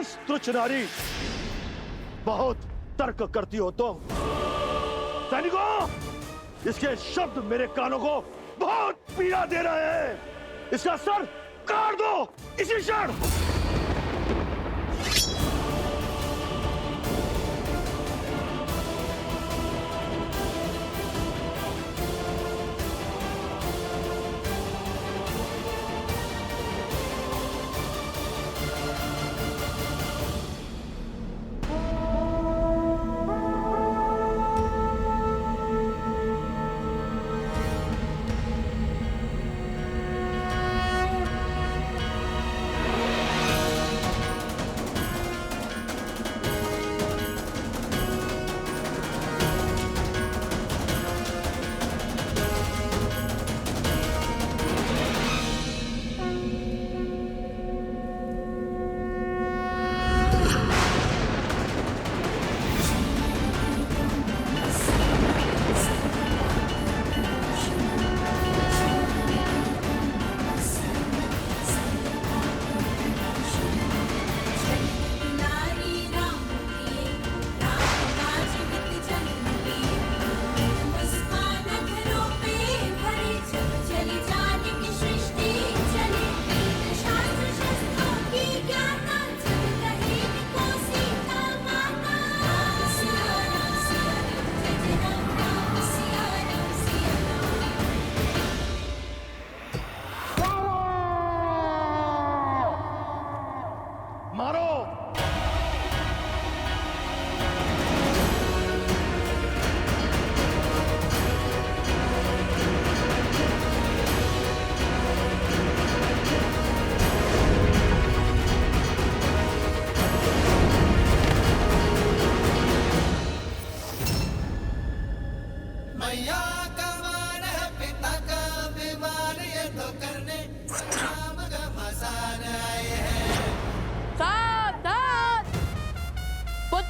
बस तुच्छ नारी, बहुत तर्क करती हो तुम। सैनिकों, इसके शब्द मेरे कानों को बहुत पीड़ा दे रहे हैं। इसका सर काट दो इसी क्षण।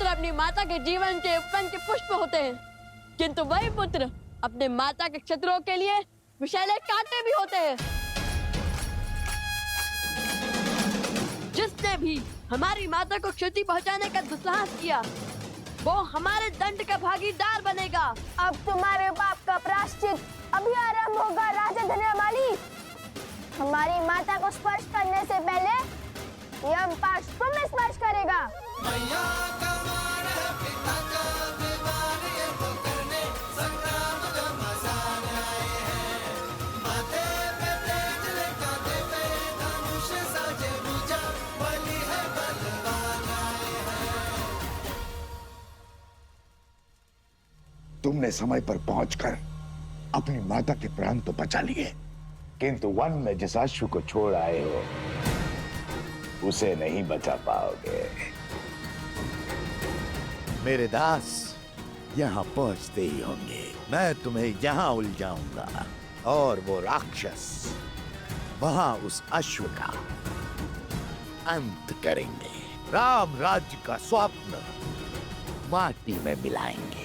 अपनी माता के जीवन के पंच पुष्प होते हैं, किंतु वही पुत्र अपने माता के शत्रुओं के लिए विषैले कांटे भी होते हैं। जिसने भी हमारी माता को क्षति पहुंचाने का दुस्साहस किया, वो हमारे दंड का भागीदार बनेगा। अब तुम्हारे पाप का प्रायश्चित अभी आरंभ होगा राजा धन्यमाली। हमारी माता को स्पर्श करने से पहले यम पाश तुम्हें स्पर्श करेगा। तुमने समय पर पहुंचकर अपनी माता के प्राण तो बचा लिए, किंतु वन में जिस अश्व को छोड़ आए हो उसे नहीं बचा पाओगे। मेरे दास यहाँ पहुंचते ही होंगे। मैं तुम्हें यहाँ उलझाऊंगा और वो राक्षस वहां उस अश्व का अंत करेंगे। राम राज्य का स्वप्न माटी में मिलाएंगे।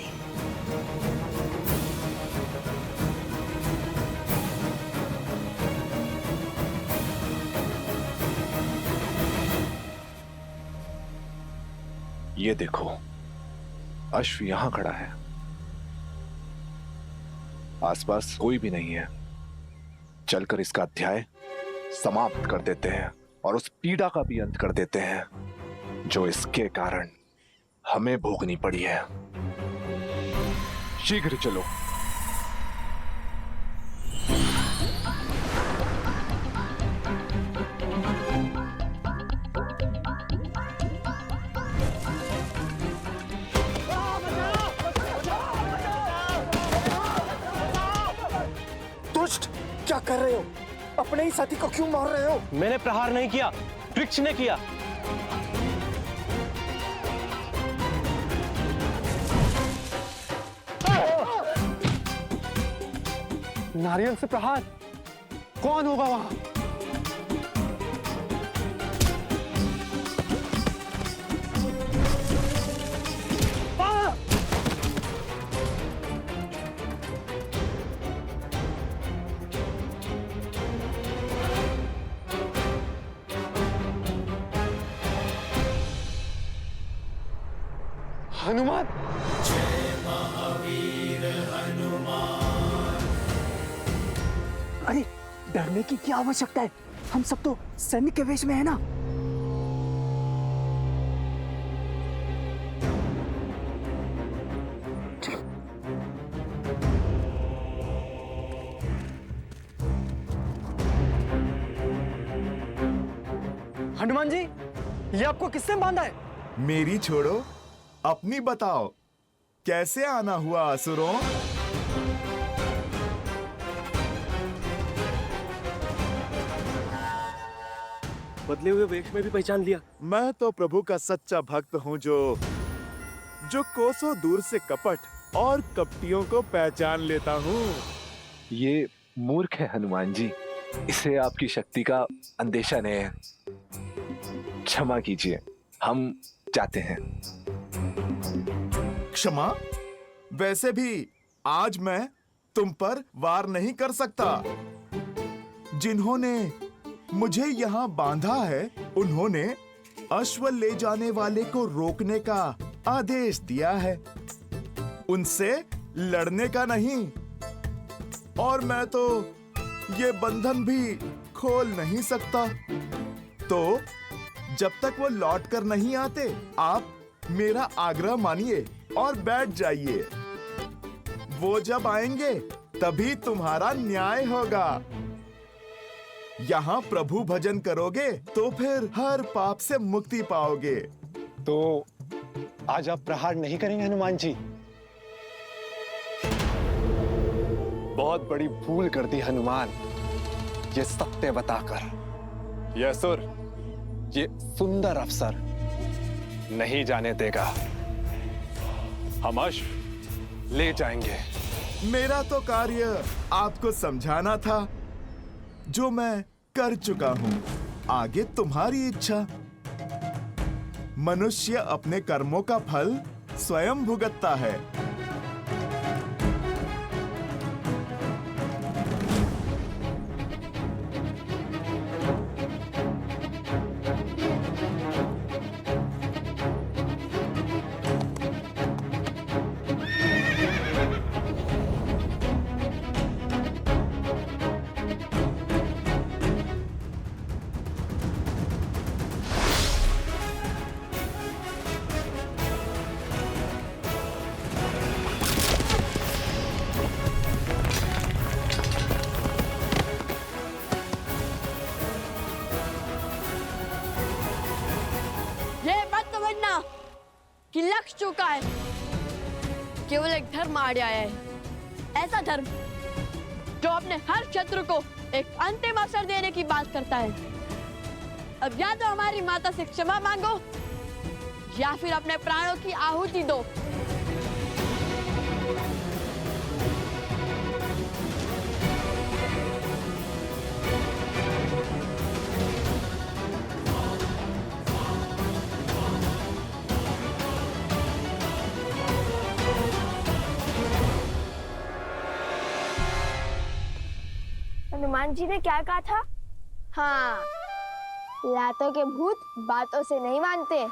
ये देखो, अश्व यहां खड़ा है, आसपास कोई भी नहीं है। चलकर इसका अध्याय समाप्त कर देते हैं और उस पीड़ा का भी अंत कर देते हैं जो इसके कारण हमें भोगनी पड़ी है। शीघ्र चलो। क्या कर रहे हो? अपने ही साथी को क्यों मार रहे हो? मैंने प्रहार नहीं किया, वृक्ष ने किया। नारियल से प्रहार? कौन होगा वहां? हनुमान। अरे डरने की क्या आवश्यकता है, हम सब तो सैनिक के वेश में है ना। हनुमान जी, ये आपको किसने बांधा है? मेरी छोड़ो, अपनी बताओ, कैसे आना हुआ असुरों? बदले हुए वेश में भी पहचान लिया। मैं तो प्रभु का सच्चा भक्त हूँ जो कोसों दूर से कपट और कपटियों को पहचान लेता हूँ। ये मूर्ख है हनुमान जी, इसे आपकी शक्ति का अंदेशा नहीं है। क्षमा कीजिए, हम जाते हैं। क्षमा? वैसे भी आज मैं तुम पर वार नहीं कर सकता। जिन्होंने मुझे यहाँ बांधा है, उन्होंने अश्व ले जाने वाले को रोकने का आदेश दिया है, उनसे लड़ने का नहीं। और मैं तो ये बंधन भी खोल नहीं सकता। तो जब तक वो लौट कर नहीं आते, आप मेरा आग्रह मानिए और बैठ जाइए। वो जब आएंगे तभी तुम्हारा न्याय होगा। यहाँ प्रभु भजन करोगे तो फिर हर पाप से मुक्ति पाओगे। तो आज आप प्रहार नहीं करेंगे हनुमान जी? बहुत बड़ी भूल कर दी हनुमान, ये सत्य बताकर। ये असुर, ये सुंदर अवसर नहीं जाने देगा। हम अश्व ले जाएंगे। मेरा तो कार्य आपको समझाना था, जो मैं कर चुका हूँ। आगे तुम्हारी इच्छा। मनुष्य अपने कर्मों का फल स्वयं भुगतता है। कि लक्ष्य चुका है, केवल एक धर्म आड़े आया है। ऐसा धर्म जो अपने हर शत्रु को एक अंतिम अवसर देने की बात करता है। अब या तो हमारी माता से क्षमा मांगो या फिर अपने प्राणों की आहुति दो। हनुमान जी ने क्या कहा था? हाँ, लातों के भूत बातों से नहीं मानते।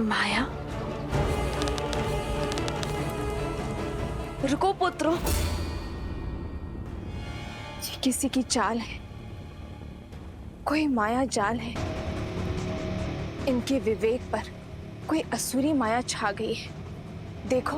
माया, रुको पुत्रों, ये किसी की चाल है, कोई माया जाल है। इनके विवेक पर कोई असुरी माया छा गई है। देखो,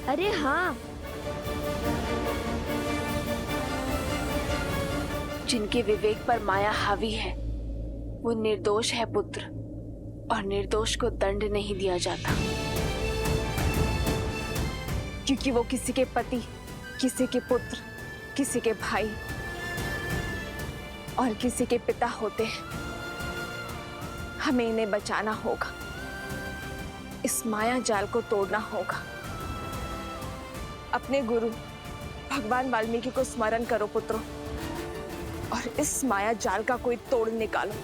अरे हाँ, जिनके विवेक पर माया हावी है वो निर्दोष है पुत्र, और निर्दोष को दंड नहीं दिया जाता, क्योंकि वो किसी के पति, किसी के पुत्र, किसी के भाई और किसी के पिता होते हैं। हमें इन्हें बचाना होगा, इस माया जाल को तोड़ना होगा। अपने गुरु भगवान वाल्मीकि को स्मरण करो पुत्रों, और इस माया जाल का कोई तोड़ निकालो।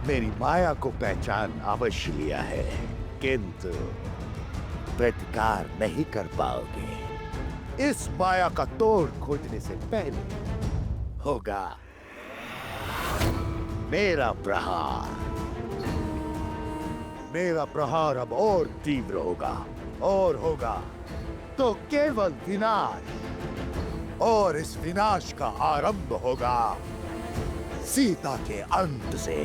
मेरी माया को पहचान अवश्य लिया है, किंतु प्रतिकार नहीं कर पाओगे। इस माया का तोड़ खोजने से पहले होगा मेरा प्रहार। मेरा प्रहार अब और तीव्र होगा, और होगा तो केवल विनाश, और इस विनाश का आरंभ होगा सीता के अंत से।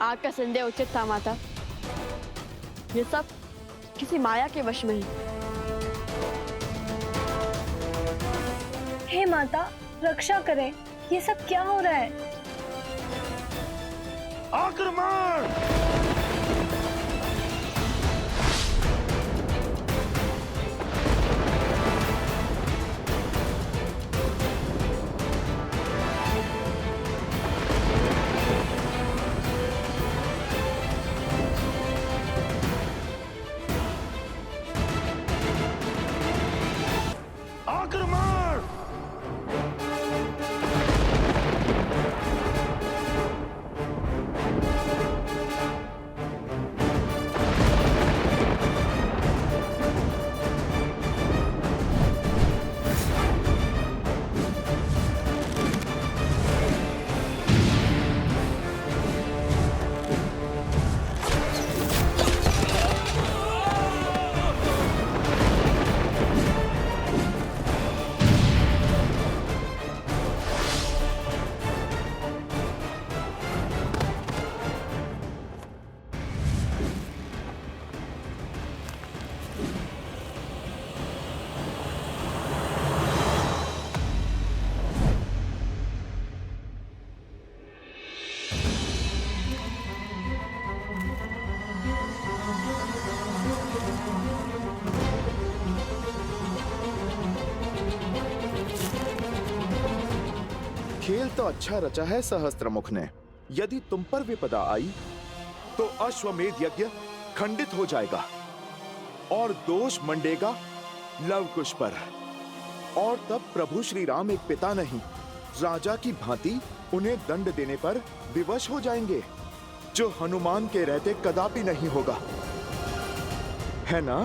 आपका संदेह उचित था माता। ये सब किसी माया के वश में है। हे माता, रक्षा करें, ये सब क्या हो रहा है? आक्रमण! खेल तो अच्छा रचा है सहस्त्रमुख ने। यदि तुम पर विपदा आई तो अश्वमेध यज्ञ खंडित हो जाएगा और दोष मंडेगा लवकुश पर, और तब प्रभु श्री राम एक पिता नहीं राजा की भांति उन्हें दंड देने पर विवश हो जाएंगे, जो हनुमान के रहते कदापि नहीं होगा, है ना?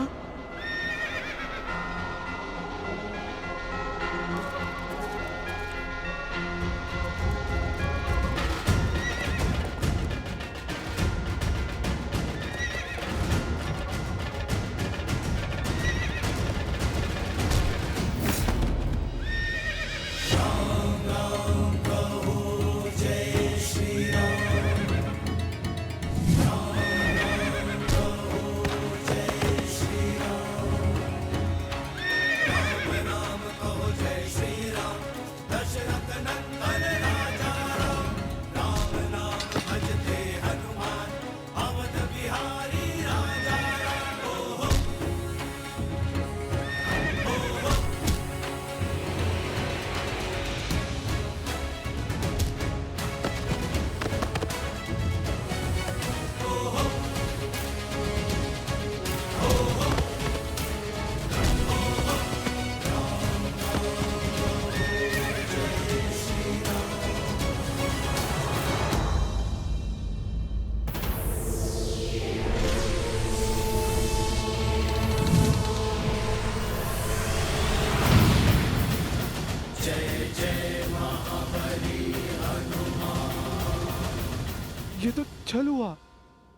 छल हुआ।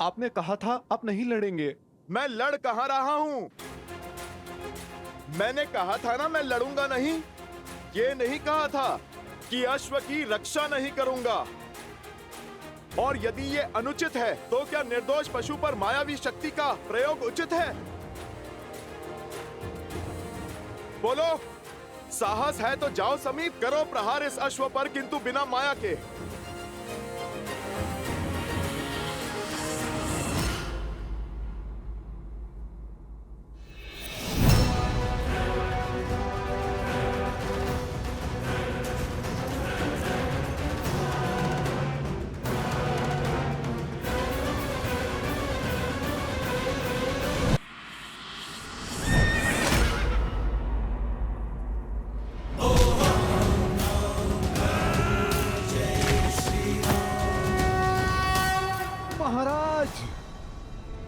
आपने कहा था आप नहीं लड़ेंगे। मैं लड़ कहाँ रहा हूँ? मैंने कहा था ना मैं लड़ूंगा नहीं। ये नहीं कहा था कि अश्व की रक्षा नहीं करूंगा। और यदि ये अनुचित है तो क्या निर्दोष पशु पर मायावी शक्ति का प्रयोग उचित है? बोलो, साहस है तो जाओ समीप, करो प्रहार इस अश्व पर, किंतु बिना माया के।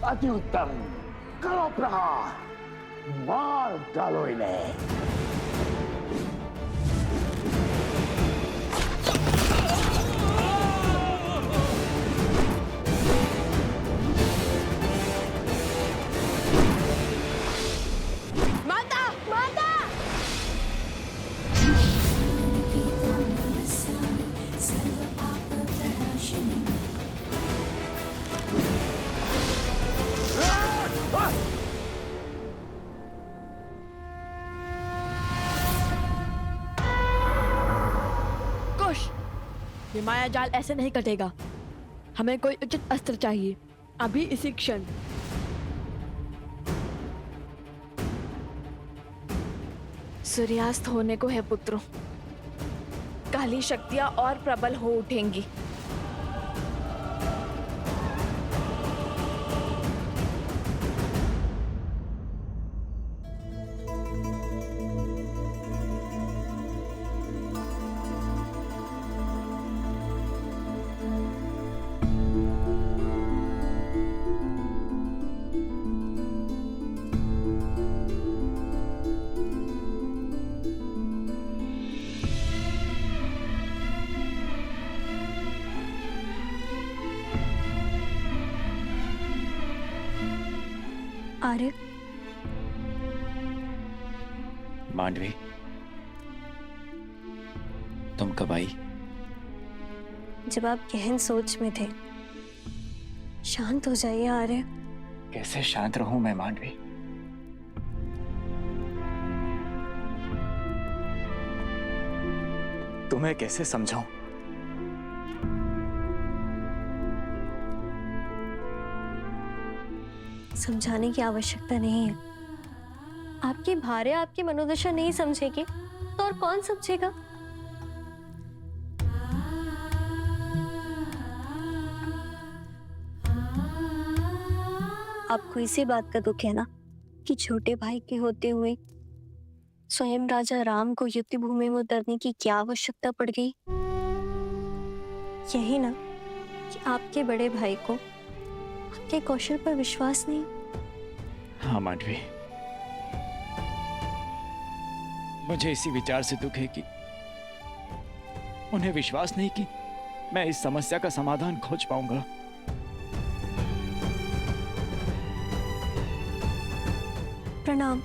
अति उत्तम, करो प्रहार, मार डालो इन्हें। माता, माता! ये माया जाल ऐसे नहीं कटेगा। हमें कोई उचित अस्त्र चाहिए, अभी इसी क्षण। सूर्यास्त होने को है पुत्रों, काली शक्तियां और प्रबल हो उठेंगी। आर्य, मांडवी, तुम कब आई? जब आप गहन सोच में थे। शांत हो जाइए आर्य। कैसे शांत रहूं मैं मांडवी? तुम्हें कैसे समझाऊं? समझाने की आवश्यकता नहीं है। आपकी भार्या आपकी मनोदशा नहीं समझेगी तो और कौन समझेगा? आपको इसी बात का दुख है ना कि छोटे भाई के होते हुए स्वयं राजा राम को युद्ध भूमि में उतरने की क्या आवश्यकता पड़ गई? यही ना कि आपके बड़े भाई को आपके कौशल पर विश्वास नहीं। हाँ मांडवी, मुझे इसी विचार से दुख है कि उन्हें विश्वास नहीं कि मैं इस समस्या का समाधान खोज पाऊंगा। प्रणाम।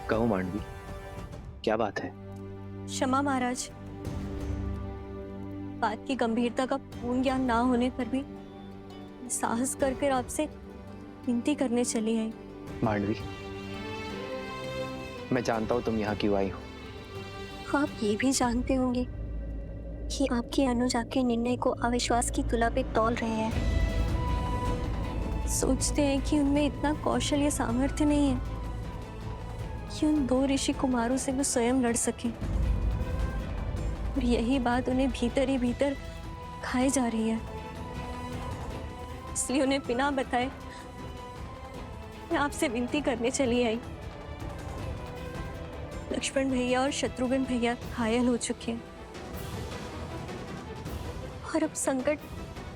कहो मांडवी, क्या बात है? क्षमा महाराज, बात की गंभीरता का पूर्ण ज्ञान ना होने पर भी साहस करके आपसे विनती करने चली आई। मांडवी, मैं जानता हूँ तुम यहाँ क्यों आई हो। आप ये भी जानते होंगे कि आपके अनुज आपके निर्णय को अविश्वास की तुला पे तौल रहे हैं। सोचते हैं कि उनमें इतना कौशल या सामर्थ्य नहीं है कि उन दो ऋषि कुमारों से वो स्वयं लड़ सके, और यही बात उन्हें भीतर ही भीतर खाई जा रही है। इसलिए उन्हें बिना बताए मैं आपसे विनती करने चली आई। लक्ष्मण भैया और शत्रुघ्न भैया घायल हो चुके हैं और अब संकट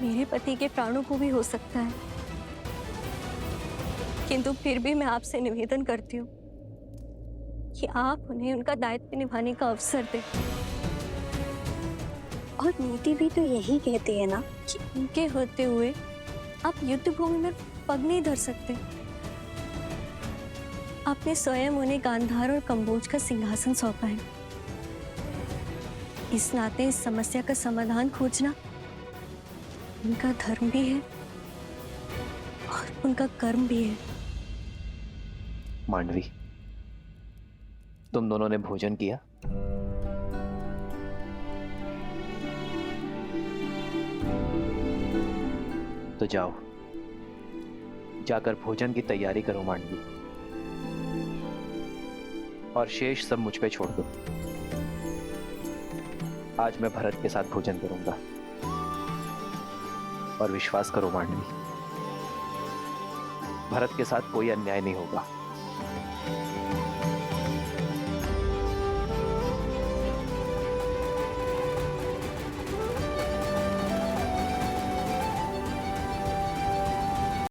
मेरे पति के प्राणों को भी हो सकता है। किंतु फिर भी मैं आपसे निवेदन करती हूँ कि आप उन्हें उनका दायित्व निभाने का अवसर दें। और नीति भी तो यही कहती है ना कि उनके होते हुए आप युद्ध भूमि में पग नहीं धर सकते। आपने स्वयं उन्हें गांधार और कंबोज का सिंहासन सौंपा है। इस नाते इस समस्या का समाधान खोजना उनका धर्म भी है और उनका कर्म भी है। मांडवी, तुम दोनों ने भोजन किया? तो जाओ, जाकर भोजन की तैयारी करो मांडवी, और शेष सब मुझ पे छोड़ दो। आज मैं भरत के साथ भोजन करूंगा, और विश्वास करो मांडवी, भरत के साथ कोई अन्याय नहीं होगा।